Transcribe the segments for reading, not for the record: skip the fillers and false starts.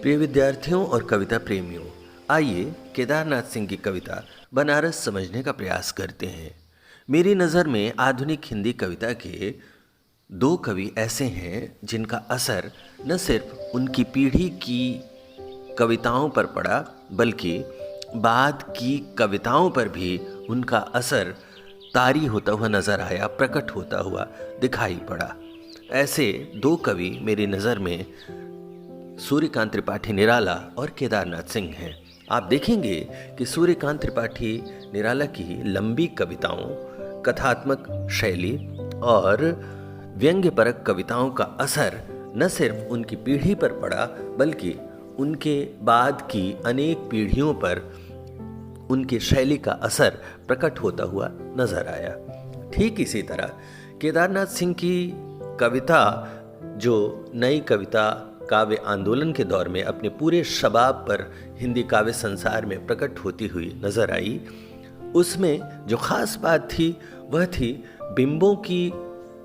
प्रिय विद्यार्थियों और कविता प्रेमियों, आइए केदारनाथ सिंह की कविता बनारस समझने का प्रयास करते हैं। मेरी नज़र में आधुनिक हिंदी कविता के दो कवि ऐसे हैं जिनका असर न सिर्फ उनकी पीढ़ी की कविताओं पर पड़ा, बल्कि बाद की कविताओं पर भी उनका असर तारी होता हुआ नजर आया, प्रकट होता हुआ दिखाई पड़ा। ऐसे दो कवि मेरी नज़र में सूर्यकांत त्रिपाठी निराला और केदारनाथ सिंह हैं। आप देखेंगे कि सूर्यकांत त्रिपाठी निराला की लंबी कविताओं, कथात्मक शैली और व्यंग्यपरक कविताओं का असर न सिर्फ उनकी पीढ़ी पर पड़ा, बल्कि उनके बाद की अनेक पीढ़ियों पर उनकी शैली का असर प्रकट होता हुआ नजर आया। ठीक इसी तरह केदारनाथ सिंह की कविता, जो नई कविता काव्य आंदोलन के दौर में अपने पूरे शबाब पर हिंदी काव्य संसार में प्रकट होती हुई नजर आई, उसमें जो खास बात थी वह थी बिंबों की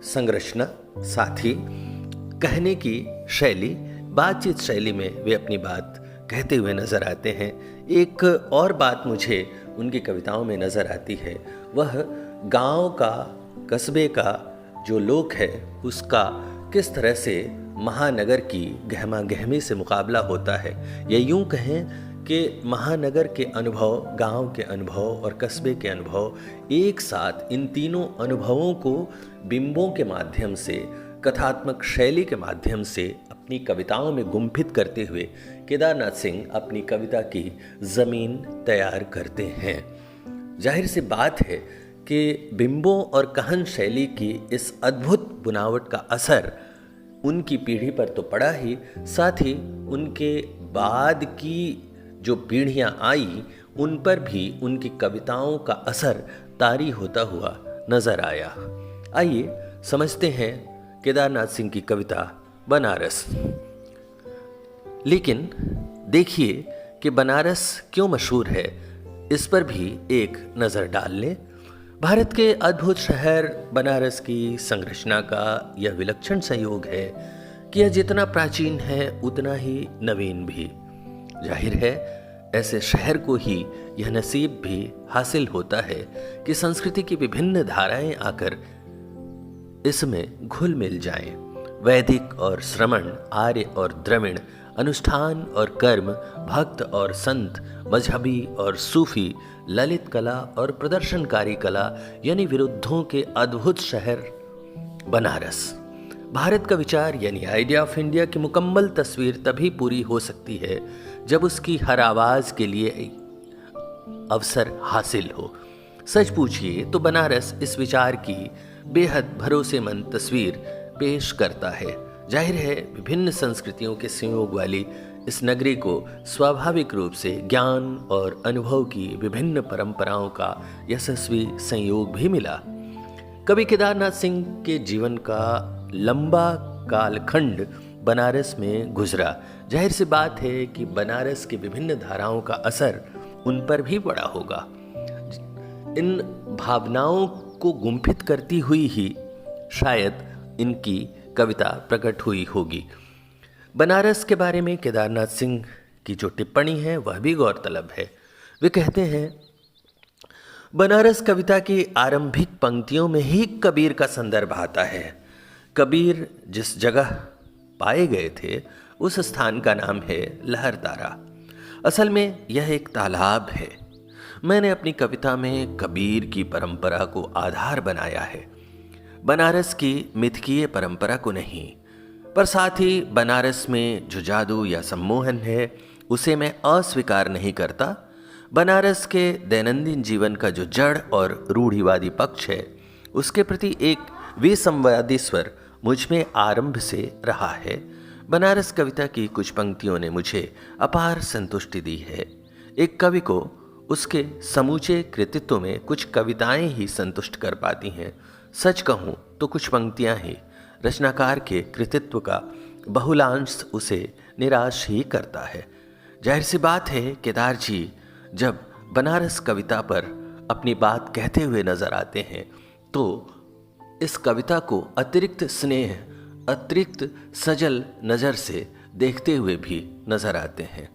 संरचना, साथ ही कहने की शैली, बातचीत शैली में वे अपनी बात कहते हुए नजर आते हैं। एक और बात मुझे उनकी कविताओं में नजर आती है, वह गांव का, कस्बे का जो लोक है उसका किस तरह से महानगर की गहमा गहमी से मुकाबला होता है। या यूं कहें कि महानगर के अनुभव, गांव के अनुभव और कस्बे के अनुभव एक साथ, इन तीनों अनुभवों को बिंबों के माध्यम से, कथात्मक शैली के माध्यम से अपनी कविताओं में गुंफित करते हुए केदारनाथ सिंह अपनी कविता की जमीन तैयार करते हैं। जाहिर सी बात है कि बिंबों और कहन शैली की इस अद्भुत बुनावट का असर उनकी पीढ़ी पर तो पड़ा ही, साथ ही उनके बाद की जो पीढ़ियां आई उन पर भी उनकी कविताओं का असर तारी होता हुआ नजर आया। आइए समझते हैं केदारनाथ सिंह की कविता बनारस। लेकिन देखिए कि बनारस क्यों मशहूर है, इस पर भी एक नज़र डाल लें। भारत के अद्भुत शहर बनारस की संरचना का यह विलक्षण संयोग है कि यह जितना प्राचीन है उतना ही नवीन भी। जाहिर है ऐसे शहर को ही यह नसीब भी हासिल होता है कि संस्कृति की विभिन्न धाराएं आकर इसमें घुल मिल जाएं। वैदिक और श्रमण, आर्य और द्रविड़, अनुष्ठान और कर्म, भक्त और संत, मजहबी और सूफी, ललित कला और प्रदर्शनकारी कला, यानी विरुद्धों के अद्भुत शहर बनारस। भारत का विचार यानी आइडिया ऑफ इंडिया की मुकम्मल तस्वीर तभी पूरी हो सकती है जब उसकी हर आवाज के लिए अवसर हासिल हो। सच पूछिए तो बनारस इस विचार की बेहद भरोसेमंद तस्वीर पेश करता है। जाहिर है विभिन्न संस्कृतियों के संयोग वाली इस नगरी को स्वाभाविक रूप से ज्ञान और अनुभव की विभिन्न परंपराओं का यशस्वी संयोग भी मिला। कवि केदारनाथ सिंह के जीवन का लंबा कालखंड बनारस में गुजरा। जाहिर सी बात है कि बनारस की विभिन्न धाराओं का असर उन पर भी पड़ा होगा। इन भावनाओं को गुंफित करती हुई ही शायद इनकी कविता प्रकट हुई होगी। बनारस के बारे में केदारनाथ सिंह की जो टिप्पणी है वह भी गौरतलब है। वे कहते हैं, बनारस कविता की आरंभिक पंक्तियों में ही कबीर का संदर्भ आता है। कबीर जिस जगह पाए गए थे उस स्थान का नाम है लहरतारा। असल में यह एक तालाब है। मैंने अपनी कविता में कबीर की परंपरा को आधार बनाया है, बनारस की मिथकीय परंपरा को नहीं। पर साथ ही बनारस में जो जादू या सम्मोहन है उसे मैं अस्वीकार नहीं करता। बनारस के दैनंदिन जीवन का जो जड़ और रूढ़िवादी पक्ष है उसके प्रति एक विसंवादी स्वर मुझ में आरंभ से रहा है। बनारस कविता की कुछ पंक्तियों ने मुझे अपार संतुष्टि दी है। एक कवि को उसके समूचे कृतित्व में कुछ कविताएं ही संतुष्ट कर पाती हैं। सच कहूँ तो कुछ पंक्तियां ही रचनाकार के कृतित्व का बहुलांश उसे निराश ही करता है। जाहिर सी बात है केदार जी जब बनारस कविता पर अपनी बात कहते हुए नजर आते हैं तो इस कविता को अतिरिक्त स्नेह, अतिरिक्त सजल नज़र से देखते हुए भी नजर आते हैं।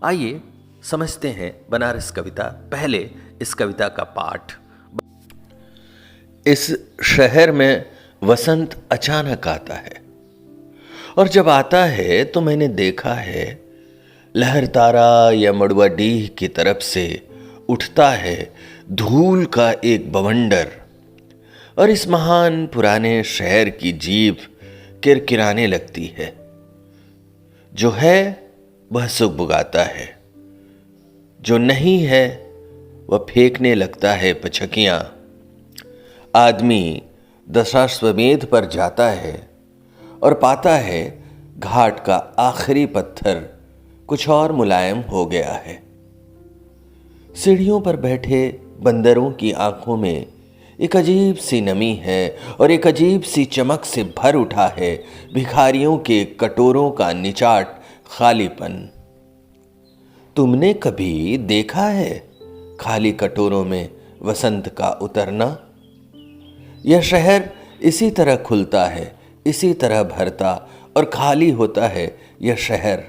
आइए समझते हैं बनारस कविता। पहले इस कविता का पाठ। इस शहर में वसंत अचानक आता है, और जब आता है तो मैंने देखा है लहरतारा या मड़ुआडीह की तरफ से उठता है धूल का एक बवंडर, और इस महान पुराने शहर की जीभ किरकिराने लगती है। जो है वह सुगबुगाता है, जो नहीं है वह फेंकने लगता है पछकियां। आदमी दशाश्वमेध पर जाता है और पाता है घाट का आखिरी पत्थर कुछ और मुलायम हो गया है। सीढ़ियों पर बैठे बंदरों की आंखों में एक अजीब सी नमी है और एक अजीब सी चमक से भर उठा है भिखारियों के कटोरों का निचाट खालीपन। तुमने कभी देखा है खाली कटोरों में वसंत का उतरना? यह शहर इसी तरह खुलता है, इसी तरह भरता और खाली होता है यह शहर।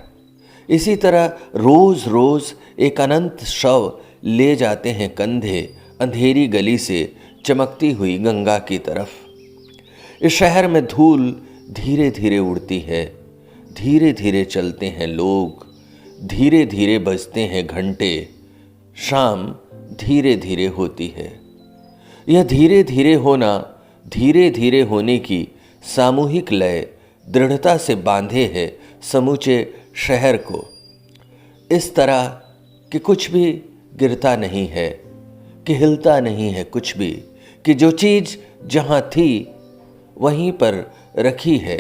इसी तरह रोज रोज एक अनंत शव ले जाते हैं कंधे अंधेरी गली से चमकती हुई गंगा की तरफ। इस शहर में धूल धीरे धीरे उड़ती है, धीरे धीरे चलते हैं लोग, धीरे धीरे बजते हैं घंटे। शाम धीरे धीरे होती है। यह धीरे धीरे होना, धीरे धीरे होने की सामूहिक लय दृढ़ता से बांधे है समूचे शहर को, इस तरह कि कुछ भी गिरता नहीं है, कि हिलता नहीं है कुछ भी, कि जो चीज जहां थी वहीं पर रखी है,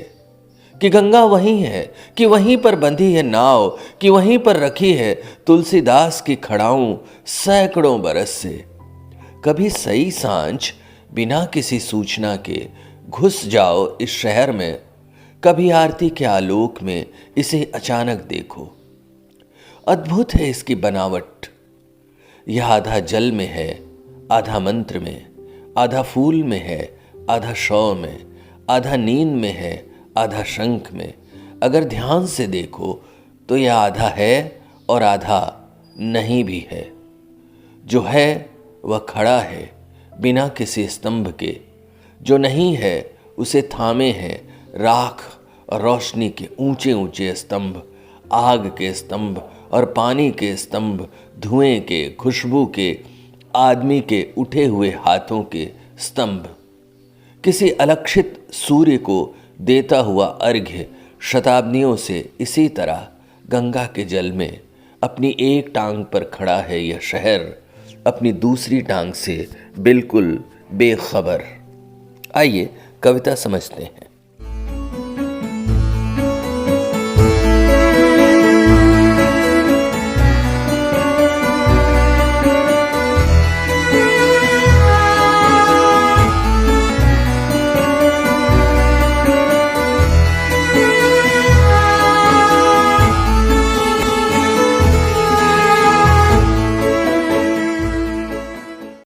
कि गंगा वहीं है, कि वहीं पर बंधी है नाव, कि वहीं पर रखी है तुलसीदास की खड़ाऊं सैकड़ों बरस से। कभी सही सांझ बिना किसी सूचना के घुस जाओ इस शहर में, कभी आरती के आलोक में इसे अचानक देखो। अद्भुत है इसकी बनावट। यह आधा जल में है, आधा मंत्र में, आधा फूल में है, आधा शव में, आधा नींद में है, आधा शंख में। अगर ध्यान से देखो तो यह आधा है और आधा नहीं भी है। जो है वह खड़ा है बिना किसी स्तंभ के, जो नहीं है उसे थामे हैं राख और रोशनी के ऊंचे ऊंचे स्तंभ, आग के स्तंभ और पानी के स्तंभ, धुएं के, खुशबू के, आदमी के उठे हुए हाथों के स्तंभ। किसी अलक्षित सूर्य को देता हुआ अर्घ्य शताब्दियों से इसी तरह गंगा के जल में अपनी एक टांग पर खड़ा है यह शहर, अपनी दूसरी टांग से बिल्कुल बेखबर। आइए कविता समझते हैं।